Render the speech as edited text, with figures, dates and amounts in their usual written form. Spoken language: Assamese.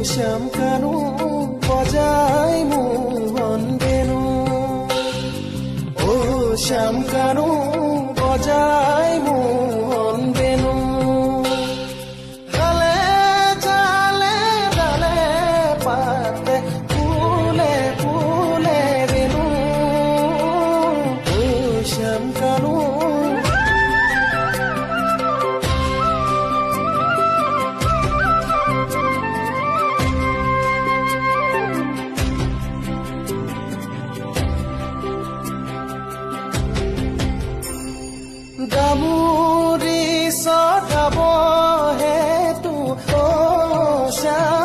শ্যাম কানু বজাই মোহন বেনু ও শ্যাম কানু বজাই মোহন বেনু গালে জালে ডালে পাতে ফুলে ফুলে বেনু ও শ্যাম কানু গামুৰি সদাব হেতু ও শ্যাম